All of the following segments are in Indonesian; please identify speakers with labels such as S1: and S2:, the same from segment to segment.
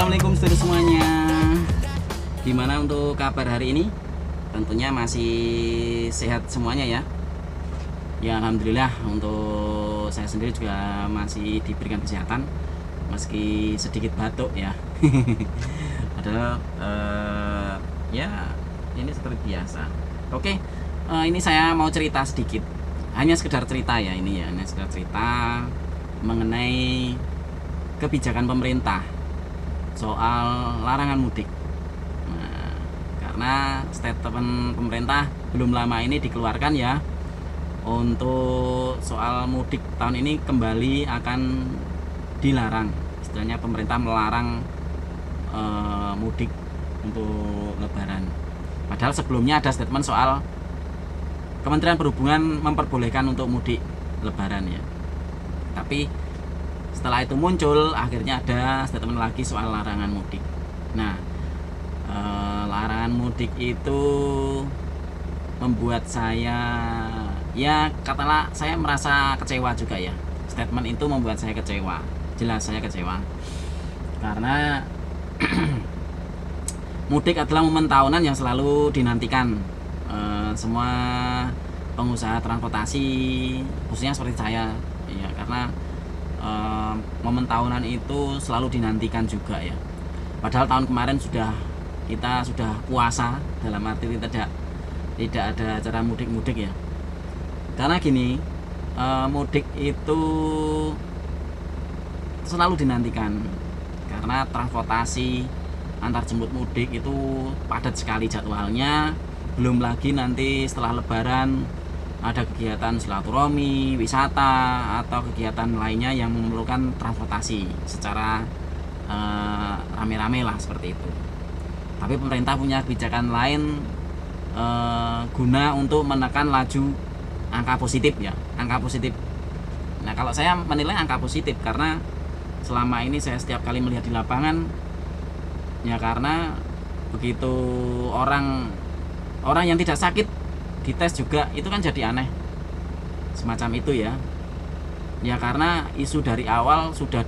S1: Assalamualaikum saudara semuanya. Gimana untuk kabar hari ini? Tentunya masih sehat semuanya ya. Ya alhamdulillah, untuk saya sendiri juga masih diberikan kesehatan meski sedikit batuk ya. Padahal ya ini seperti biasa. Oke, ini saya mau cerita sedikit. Hanya sekedar cerita ya ini ya, hanya sekedar cerita mengenai kebijakan pemerintah soal larangan mudik. Nah, karena statement pemerintah belum lama ini dikeluarkan ya, untuk soal mudik tahun ini kembali akan dilarang. Istilahnya pemerintah melarang mudik untuk Lebaran. Padahal sebelumnya ada statement soal Kementerian Perhubungan memperbolehkan untuk mudik Lebaran ya. Tapi setelah itu muncul, akhirnya ada statement lagi soal larangan mudik. Nah, larangan mudik itu membuat saya, ya katakanlah saya merasa kecewa juga ya. Statement itu membuat saya kecewa. Jelas saya kecewa. Karena mudik adalah momen tahunan yang selalu dinantikan semua pengusaha transportasi, khususnya seperti saya ya, karena momen tahunan itu selalu dinantikan juga ya. Padahal tahun kemarin kita sudah puasa, dalam arti tidak ada acara mudik-mudik ya. Karena gini, mudik itu selalu dinantikan karena transportasi antar jemput mudik itu padat sekali jadwalnya. Belum lagi nanti setelah Lebaran ada kegiatan silaturahmi, wisata, atau kegiatan lainnya yang memerlukan transportasi secara rame-rame lah seperti itu. Tapi pemerintah punya kebijakan lain guna untuk menekan laju angka positif ya, angka positif. Nah, kalau saya menilai angka positif karena selama ini saya setiap kali melihat di lapangan ya, karena begitu orang yang tidak sakit dites juga, itu kan jadi aneh semacam itu ya. Ya karena isu dari awal sudah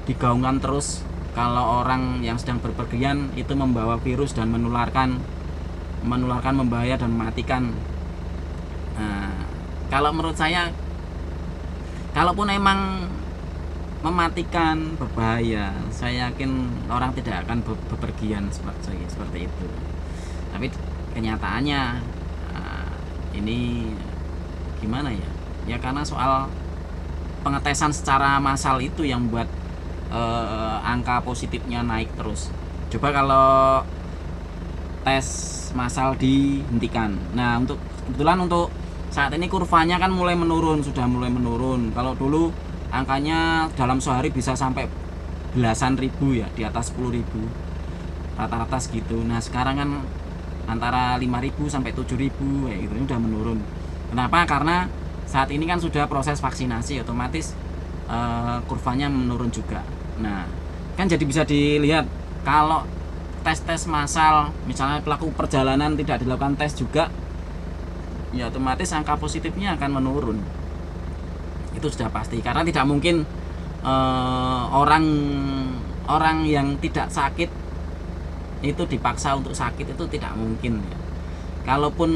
S1: digaungkan terus kalau orang yang sedang berpergian itu membawa virus dan menularkan membahaya dan mematikan. Nah, kalau menurut saya, kalaupun emang mematikan, berbahaya, saya yakin orang tidak akan bepergian seperti itu. Tapi kenyataannya ini gimana ya? Ya karena soal pengetesan secara massal itu yang buat angka positifnya naik terus. Coba kalau tes massal dihentikan. Nah, kebetulan untuk saat ini kurvanya kan sudah mulai menurun. Kalau dulu angkanya dalam sehari bisa sampai belasan ribu ya, di atas 10.000 rata-rata segitu. Nah, sekarang kan antara 5.000 sampai 7.000 ya gitu, ini udah menurun. Kenapa? Karena saat ini kan sudah proses vaksinasi, otomatis kurvanya menurun juga. Nah, kan jadi bisa dilihat kalau tes massal, misalnya pelaku perjalanan tidak dilakukan tes juga, ya otomatis angka positifnya akan menurun. Itu sudah pasti, karena tidak mungkin orang yang tidak sakit itu dipaksa untuk sakit, itu tidak mungkin ya. Kalaupun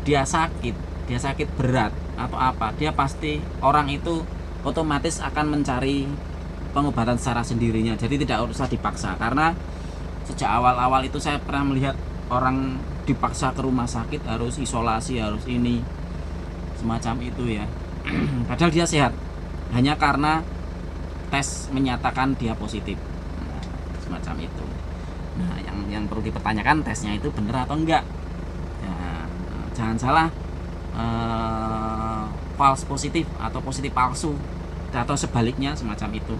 S1: dia sakit berat atau apa, dia pasti, orang itu otomatis akan mencari pengobatan secara sendirinya, jadi tidak usah dipaksa. Karena sejak awal-awal itu saya pernah melihat orang dipaksa ke rumah sakit, harus isolasi, harus ini semacam itu ya. Padahal dia sehat, hanya karena tes menyatakan dia positif. Nah, semacam itu. Nah, yang perlu dipertanyakan, tesnya itu benar atau enggak ya, jangan salah, false positif atau positif palsu atau sebaliknya semacam itu.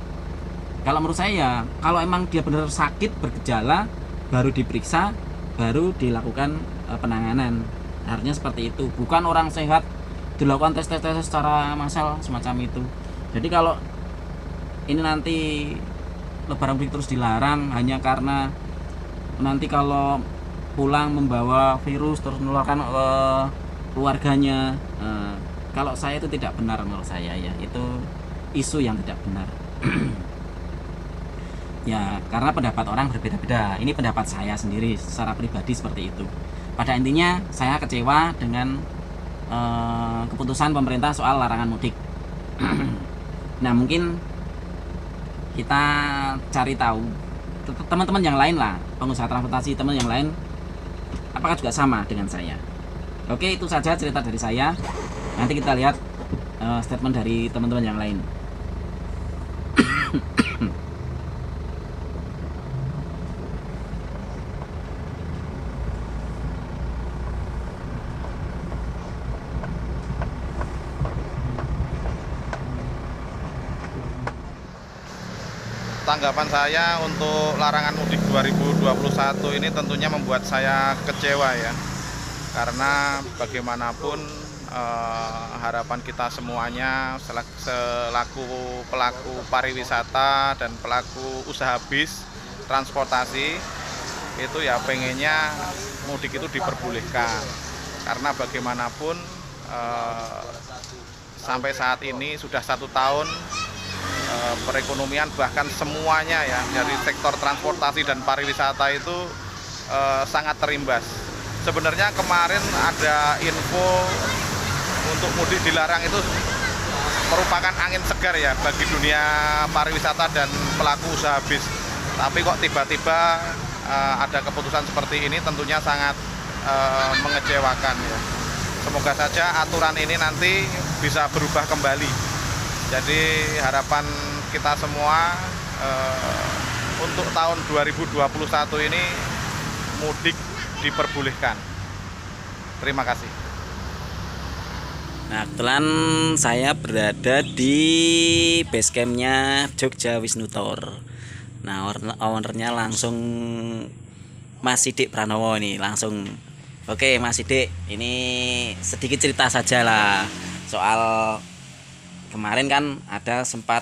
S1: Kalau menurut saya ya, kalau emang dia benar sakit bergejala, baru diperiksa, baru dilakukan penanganan. Harusnya seperti itu, bukan orang sehat dilakukan tes secara massal semacam itu. Jadi kalau ini nanti Lebaran mudik terus dilarang hanya karena nanti kalau pulang membawa virus terus menularkan keluarganya, kalau saya itu tidak benar menurut saya ya, itu isu yang tidak benar. Ya, karena pendapat orang berbeda-beda. Ini pendapat saya sendiri secara pribadi seperti itu. Pada intinya saya kecewa dengan keputusan pemerintah soal larangan mudik. Nah, mungkin kita cari tahu teman-teman yang lain lah, pengusaha transportasi teman yang lain, apakah juga sama dengan saya. Oke, itu saja cerita dari saya. Nanti kita lihat statement dari teman-teman yang lain.
S2: Tanggapan saya untuk larangan mudik 2021 ini tentunya membuat saya kecewa ya. Karena bagaimanapun harapan kita semuanya selaku pelaku pariwisata dan pelaku usaha bis transportasi itu ya pengennya mudik itu diperbolehkan. Karena bagaimanapun sampai saat ini sudah 1 tahun perekonomian bahkan semuanya ya dari sektor transportasi dan pariwisata itu sangat terimbas. Sebenarnya kemarin ada info untuk mudik dilarang itu merupakan angin segar ya bagi dunia pariwisata dan pelaku usaha bis. Tapi kok tiba-tiba ada keputusan seperti ini tentunya sangat mengecewakan ya. Semoga saja aturan ini nanti bisa berubah kembali. Jadi harapan kita semua untuk tahun 2021 ini mudik diperbolehkan. Terima kasih.
S1: Nah, kebetulan saya berada di base campnya Jogja Wisnu Tour. Nah, ownernya langsung Mas Sidik Pranowo nih, langsung. Oke, Mas Sidik, ini sedikit cerita saja lah soal kemarin kan ada sempat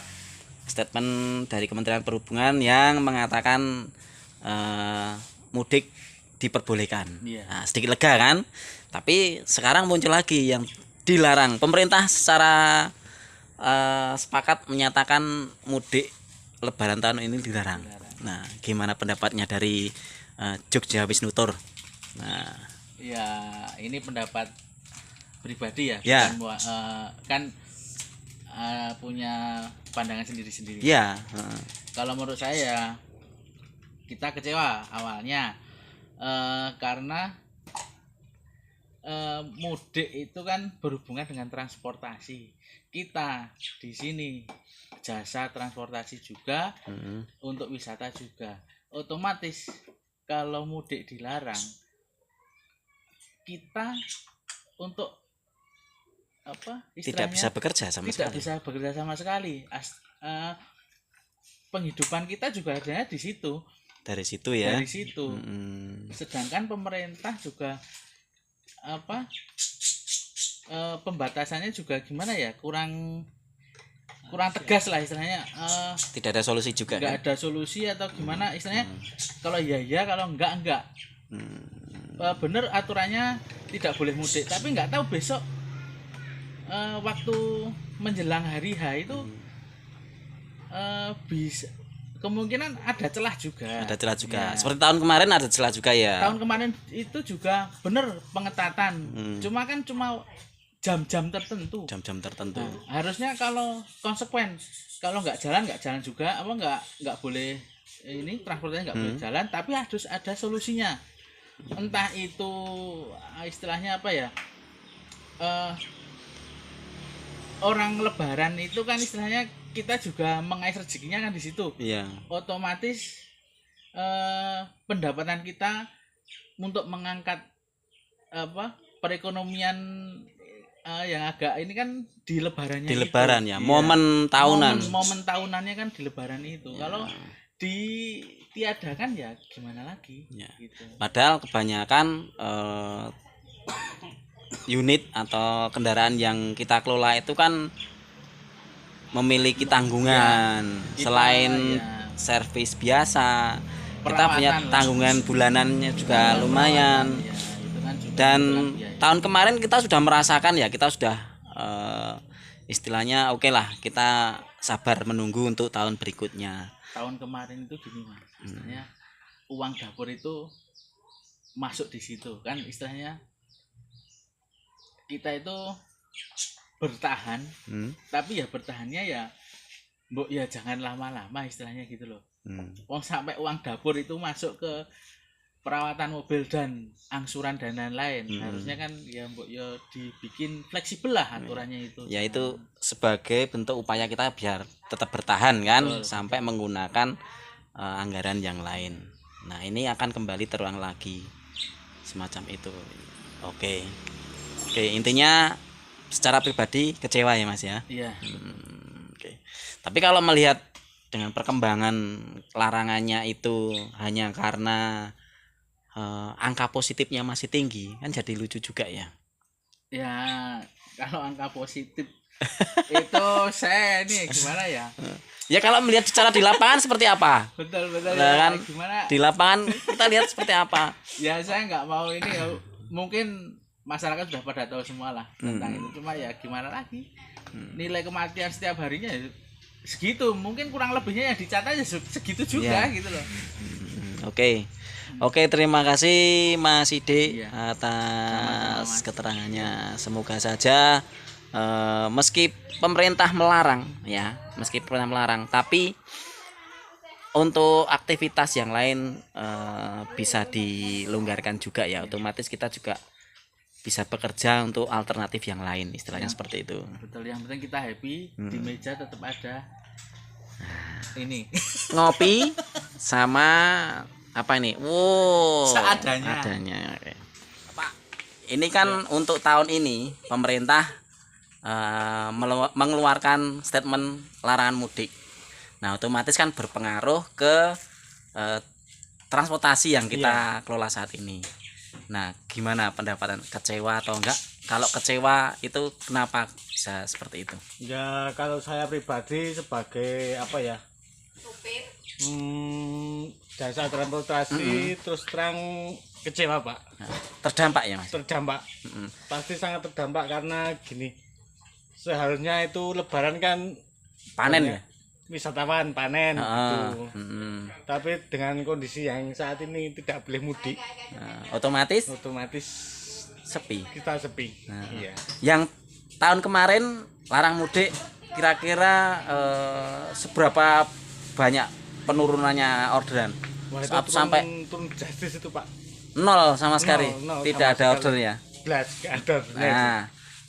S1: statement dari Kementerian Perhubungan yang mengatakan mudik diperbolehkan. Nah, sedikit lega kan? Tapi sekarang muncul lagi yang dilarang. Pemerintah secara sepakat menyatakan mudik Lebaran tahun ini dilarang. Nah, gimana pendapatnya dari Jogja Wisnu Tour? Nah,
S3: ya ini pendapat pribadi ya.
S1: Ya.
S3: Kan punya pandangan sendiri-sendiri.
S1: Iya.
S3: Kalau menurut saya kita kecewa awalnya karena mudik itu kan berhubungan dengan transportasi. Kita di sini jasa transportasi juga, untuk wisata juga. Otomatis kalau mudik dilarang, kita untuk
S1: Tidak bisa bekerja sama
S3: tidak
S1: sekali.
S3: bisa bekerja sama sekali. Penghidupan kita juga adanya di situ.
S1: Dari situ ya.
S3: Dari situ. Sedangkan pemerintah juga pembatasannya juga gimana ya, kurang tegas lah istilahnya.
S1: Tidak ada solusi juga.
S3: Nggak ada solusi atau gimana istilahnya. Kalau iya, kalau enggak. Bener aturannya tidak boleh mudik, tapi nggak tahu besok waktu menjelang hari H itu bisa kemungkinan ada celah juga.
S1: Ada celah juga.
S3: Ya.
S1: Seperti tahun kemarin ada celah juga ya.
S3: Tahun kemarin itu juga bener pengetatan. Cuma jam-jam tertentu.
S1: Jam-jam tertentu.
S3: Nah, harusnya kalau konsekuen, kalau nggak jalan juga, nggak boleh ini transportasinya nggak boleh jalan, tapi harus ada solusinya. Entah itu istilahnya apa ya? Orang Lebaran itu kan istilahnya kita juga mengais rezekinya kan di situ.
S1: Iya.
S3: Otomatis pendapatan kita untuk mengangkat perekonomian yang agak ini kan di Lebarannya.
S1: Di
S3: itu.
S1: Lebaran ya,
S3: Iya.
S1: momen tahunan.
S3: Momen tahunannya kan di Lebaran itu. Ya. Kalau ditiadakan ya gimana lagi?
S1: Ya.
S3: Gitu.
S1: Padahal kebanyakan unit atau kendaraan yang kita kelola itu kan memiliki tanggungan selain servis biasa, kita punya tanggungan bulanannya juga lumayan.
S3: Itu kan juga
S1: Dan tahun kemarin kita sudah merasakan ya, kita sudah istilahnya oke lah, kita sabar menunggu untuk tahun berikutnya.
S3: tahun kemarin itu gini Mas, istilahnya uang dapur itu masuk di situ kan, istilahnya kita itu bertahan, tapi ya bertahannya ya mbok ya jangan lama-lama istilahnya gitu loh. Wong sampai uang dapur itu masuk ke perawatan mobil dan angsuran dan lain-lain, harusnya kan ya mbok ya dibikin fleksibel lah aturannya itu.
S1: Ya itu sebagai bentuk upaya kita biar tetap bertahan kan.
S3: Betul.
S1: Sampai menggunakan anggaran yang lain. Nah ini akan kembali terulang lagi semacam itu. Oke, intinya secara pribadi kecewa ya Mas ya.
S3: Iya.
S1: Oke. Tapi kalau melihat dengan perkembangan larangannya itu hanya karena angka positifnya masih tinggi, kan jadi lucu juga ya.
S3: Ya kalau angka positif itu saya ini gimana ya?
S1: Ya kalau melihat secara di lapangan seperti apa?
S3: Betul
S1: Nah,
S3: ya.
S1: kan
S3: Gimana?
S1: di lapangan kita lihat seperti apa?
S3: Ya saya nggak mau ini ya, mungkin masyarakat sudah pada tahu semua lah tentang itu, cuma ya gimana lagi, nilai kematian setiap harinya ya segitu, mungkin kurang lebihnya yang dicatat ya segitu juga gitu loh.
S1: Oke, terima kasih Mas Ide
S3: Iya.
S1: atas
S3: Sama-sama, Mas.
S1: keterangannya. Semoga saja meski pemerintah melarang ya, tapi untuk aktivitas yang lain bisa dilonggarkan juga ya. Otomatis kita juga bisa bekerja untuk alternatif yang lain, istilahnya seperti itu.
S3: Betul, yang penting kita happy, di meja tetap ada ini
S1: Ngopi sama apa ini? Wow,
S3: seadanya.
S1: Oke. Pak, ini kan untuk tahun ini pemerintah mengeluarkan statement larangan mudik. Nah, otomatis kan berpengaruh ke transportasi yang kita kelola saat ini. Nah, gimana pendapatan, kecewa atau enggak? Kalau kecewa itu kenapa bisa seperti itu?
S4: Ya kalau saya pribadi sebagai apa ya, jasa transportasi terus terang kecewa Pak.
S1: Nah, terdampak ya Mas?
S4: Terdampak, pasti sangat terdampak karena gini, seharusnya itu Lebaran kan
S1: Panen
S4: banyak
S1: ya?
S4: wisatawan panen gitu. Tapi dengan kondisi yang saat ini tidak boleh mudik,
S1: Otomatis
S4: otomatis
S1: sepi.
S4: kita sepi. Iya.
S1: Yang tahun kemarin larang mudik, kira-kira seberapa banyak penurunannya orderan?
S4: Wah, itu
S1: Sampai
S4: turun drastis itu Pak.
S1: nol sama sekali,
S4: Nol
S1: tidak
S4: sama
S1: ada
S4: sekali.
S1: order ya.
S4: Belas gak ada ordernya.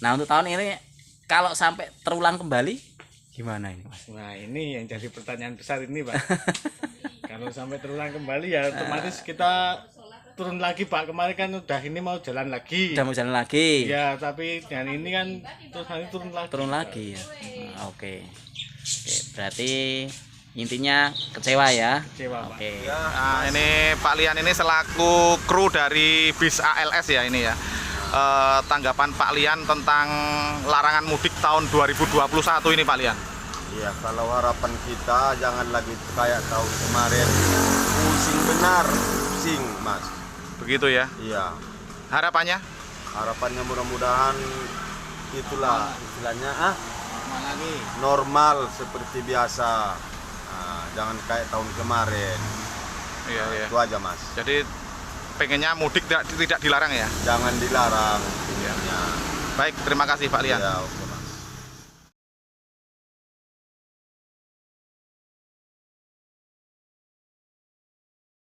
S1: Nah untuk tahun ini kalau sampai terulang kembali gimana ini Mas?
S4: Nah ini yang jadi pertanyaan besar ini Pak. Kalau sampai terulang kembali ya otomatis kita turun lagi Pak. Kemarin kan udah ini mau jalan lagi.
S1: Udah mau jalan lagi?
S4: Ya tapi dengan ini kan terus nanti turun lagi.
S1: Turun lagi ya. Oke, berarti intinya kecewa ya.
S4: Kecewa Pak.
S1: Oke.
S2: Nah, ini Pak Lian ini selaku kru dari bis ALS ya ini ya. Tanggapan Pak Lian tentang larangan mudik tahun 2021 ini Pak Lian.
S5: Iya, kalau harapan kita jangan lagi kayak tahun kemarin. Pusing benar, pusing Mas.
S2: Begitu ya.
S5: Iya,
S2: Harapannya?
S5: harapannya mudah-mudahan itulah istilahnya
S3: Mana lagi?
S5: normal seperti biasa. Nah, jangan kayak tahun kemarin.
S2: Iya, iya.
S5: Itu aja Mas.
S2: Jadi pengennya mudik tidak dilarang ya.
S5: Jangan dilarang.
S2: Baik, terima kasih Pak Lian.
S5: Ya,